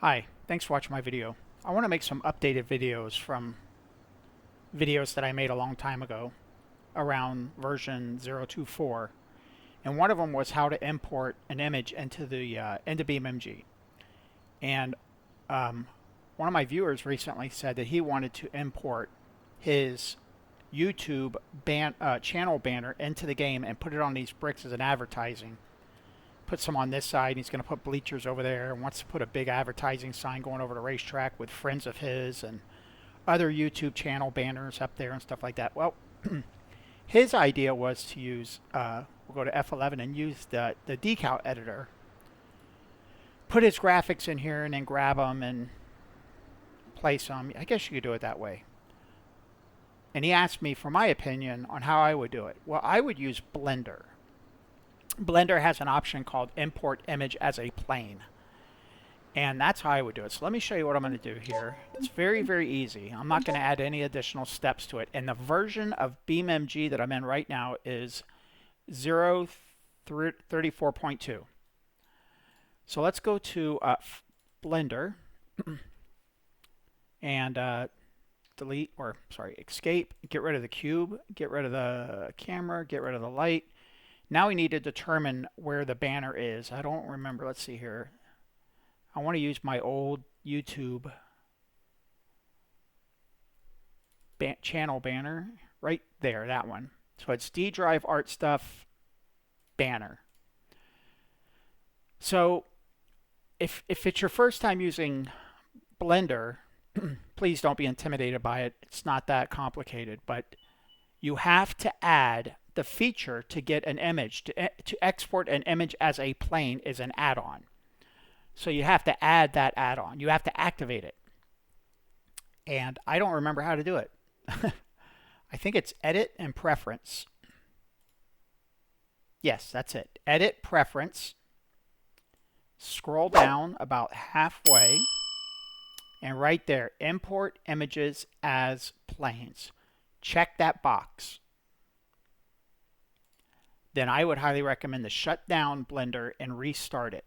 Hi, thanks for watching my video. I want to make some updated videos from videos that I made a long time ago around version 0.24, and one of them was how to import an image into BeamNG. And one of my viewers recently said that he wanted to import his YouTube channel banner into the game and put it on these bricks as an advertising. Put some on this side, and he's going to put bleachers over there, and wants to put a big advertising sign going over the racetrack with friends of his and other YouTube channel banners up there and stuff like that. Well, his idea was to use, we'll go to F11 and use the decal editor, put his graphics in here, and then grab them and place them. I guess you could do it that way. And he asked me for my opinion on how I would do it. Well, I would use Blender. Blender has an option called import image as a plane, and that's how I would do it. So let me show you what I'm going to do here. It's very, very easy. I'm not going to add any additional steps to it, and the version of BeamNG that I'm in right now is 0.34.2. So let's go to Blender and escape, get rid of the cube, get rid of the camera, get rid of the light. Now we need to determine where the banner is. I don't remember. Let's see here. I want to use my old YouTube channel banner right there, that one. So it's D-Drive Art Stuff banner. So if it's your first time using Blender, please don't be intimidated by it. It's not that complicated, but you have to add the feature to get an image, to export an image as a plane is an add-on. So you have to add that add-on. You have to activate it. And I don't remember how to do it. I think it's Edit and Preference. Yes, that's it. Edit Preference. Scroll down about halfway. And right there, Import Images as Planes. Check that box. Then I would highly recommend to shut down Blender and restart it.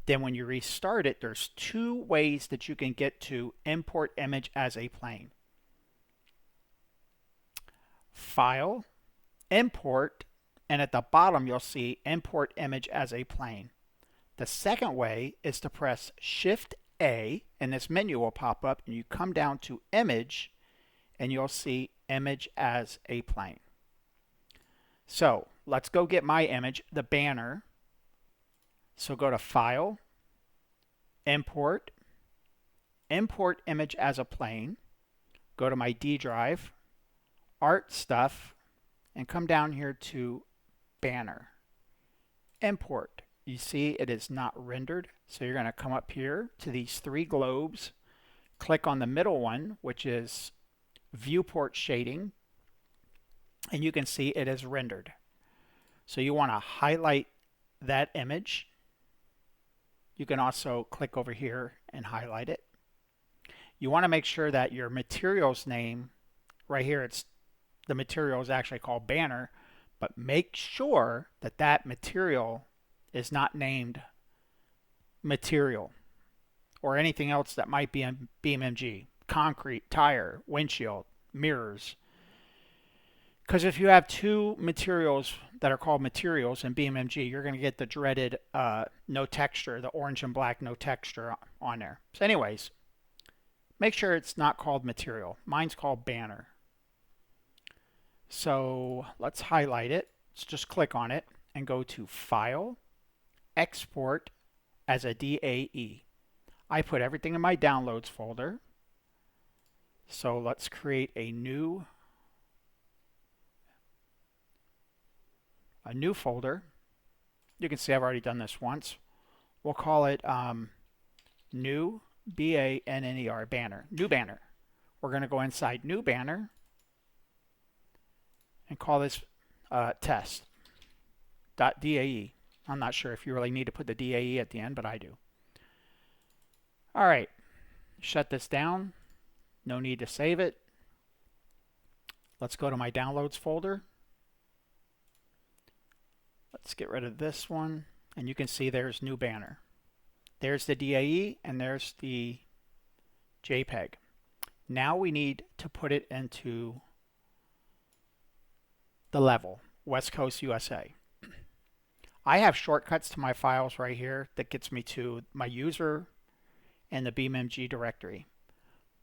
Then when you restart it, there's two ways that you can get to import image as a plane. File, Import, and at the bottom you'll see Import Image as a Plane. The second way is to press Shift A, and this menu will pop up, and you come down to Image, and you'll see Image as a Plane. So let's go get my image, the banner. So go to File, Import, Import Image as a Plane. Go to my D drive, Art Stuff, and come down here to Banner. Import. You see it is not rendered. So you're going to come up here to these three globes. Click on the middle one, which is Viewport Shading. And you can see it is rendered. So you want to highlight that image. You can also click over here and highlight it. You want to make sure that your materials name, right here, the material is actually called banner, but make sure that that material is not named material or anything else that might be in BeamNG. Concrete, tire, windshield, mirrors. Because if you have two materials that are called materials in BeamNG, you're going to get the dreaded no texture, the orange and black no texture on there. So anyways, make sure it's not called material. Mine's called banner. So let's highlight it. Let's just click on it and go to File, Export as a DAE. I put everything in my Downloads folder. So let's create a new folder. You can see I've already done this once. We'll call it new, B-A-N-N-E-R, banner, new banner. We're going to go inside new banner and call this test.dae. I'm not sure if you really need to put the DAE at the end, but I do. All right, shut this down. No need to save it. Let's go to my Downloads folder. Let's get rid of this one, and you can see there's new banner. There's the DAE and there's the JPEG. Now we need to put it into the level, West Coast USA. I have shortcuts to my files right here that gets me to my user and the BeamNG directory.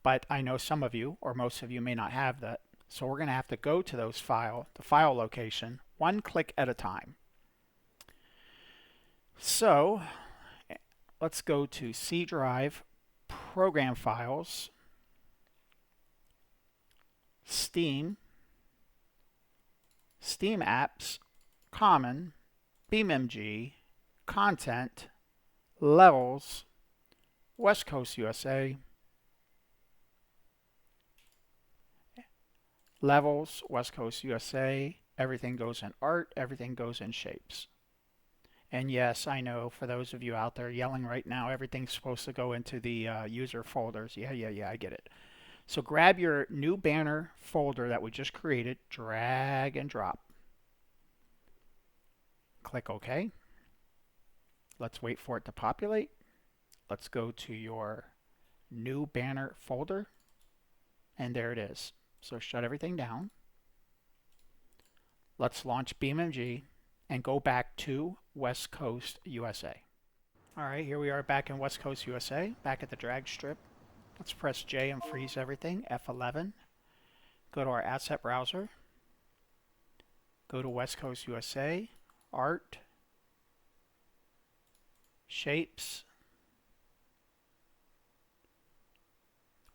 But I know some of you, or most of you, may not have that. So we're going to have to go to the file location, one click at a time. So let's go to C drive, program files, Steam, Steam apps, common, BeamNG, content, levels, West Coast USA, levels, West Coast USA, everything goes in art, everything goes in shapes. And yes, I know for those of you out there yelling right now, everything's supposed to go into the user folders. Yeah, I get it. So grab your new banner folder that we just created, drag and drop. Click OK. Let's wait for it to populate. Let's go to your new banner folder. And there it is. So shut everything down. Let's launch BeamNG and go back to West Coast USA. All right, here we are back in West Coast USA, back at the drag strip. Let's press J and freeze everything, F11. Go to our asset browser. Go to West Coast USA, Art, Shapes,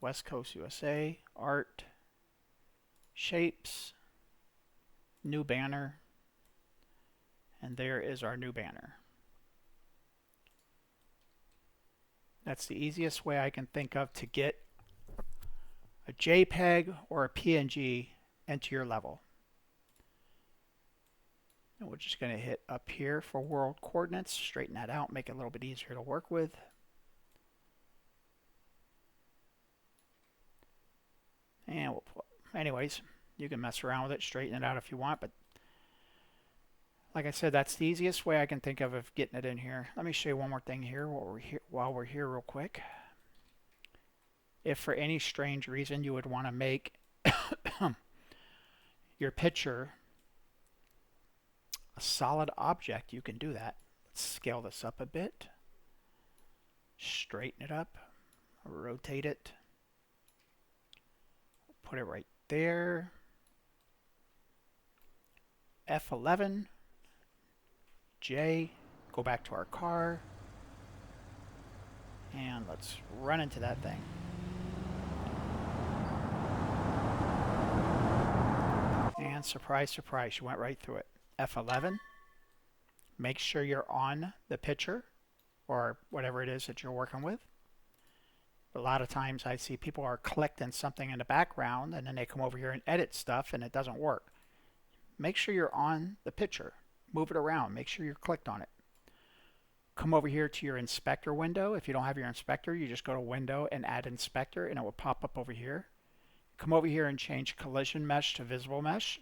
West Coast USA, Art, Shapes, New Banner, and there is our new banner. That's the easiest way I can think of to get a JPEG or a PNG into your level. And we're just going to hit up here for world coordinates, straighten that out, make it a little bit easier to work with. And anyways, you can mess around with it, straighten it out if you want, but like I said, that's the easiest way I can think of getting it in here. Let me show you one more thing here while we're here real quick. If for any strange reason you would want to make your picture a solid object, you can do that. Let's scale this up a bit. Straighten it up. Rotate it. Put it right there. F11. J. Go back to our car. And let's run into that thing. And surprise, surprise, you went right through it. F11. Make sure you're on the picture or whatever it is that you're working with. A lot of times I see people are collecting something in the background and then they come over here and edit stuff and it doesn't work. Make sure you're on the picture. Move it around. Make sure you're clicked on it. Come over here to your inspector window. If you don't have your inspector, you just go to Window and add Inspector and it will pop up over here. Come over here and change Collision Mesh to Visible Mesh.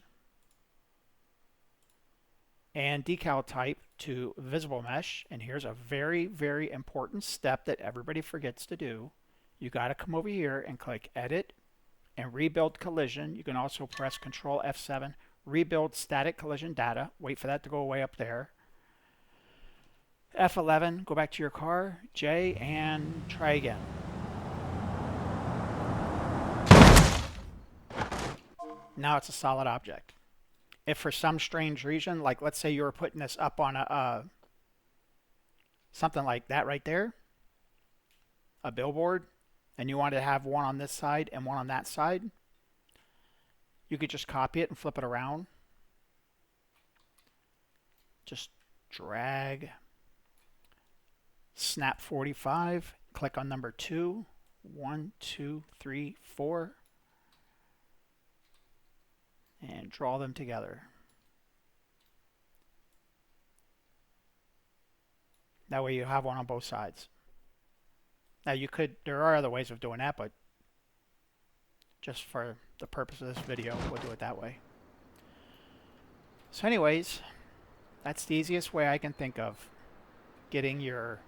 And decal type to Visible Mesh. And here's a very, very important step that everybody forgets to do. You got to come over here and click Edit and Rebuild Collision. You can also press Control F7, Rebuild Static Collision Data. Wait for that to go away up there. F11, go back to your car, J, and try again. Now it's a solid object. If for some strange reason, like let's say you were putting this up on a something like that right there, a billboard, and you wanted to have one on this side and one on that side, you could just copy it and flip it around. Just drag, snap 45, click on number 2, 1, 2, 3, 4, and draw them together. That way you have one on both sides. Now there are other ways of doing that, but just for the purpose of this video, we'll do it that way. So anyways, that's the easiest way I can think of getting your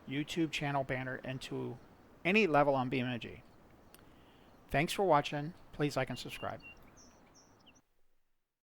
YouTube channel banner into any level on BeamNG. Thanks for watching. Please like and subscribe.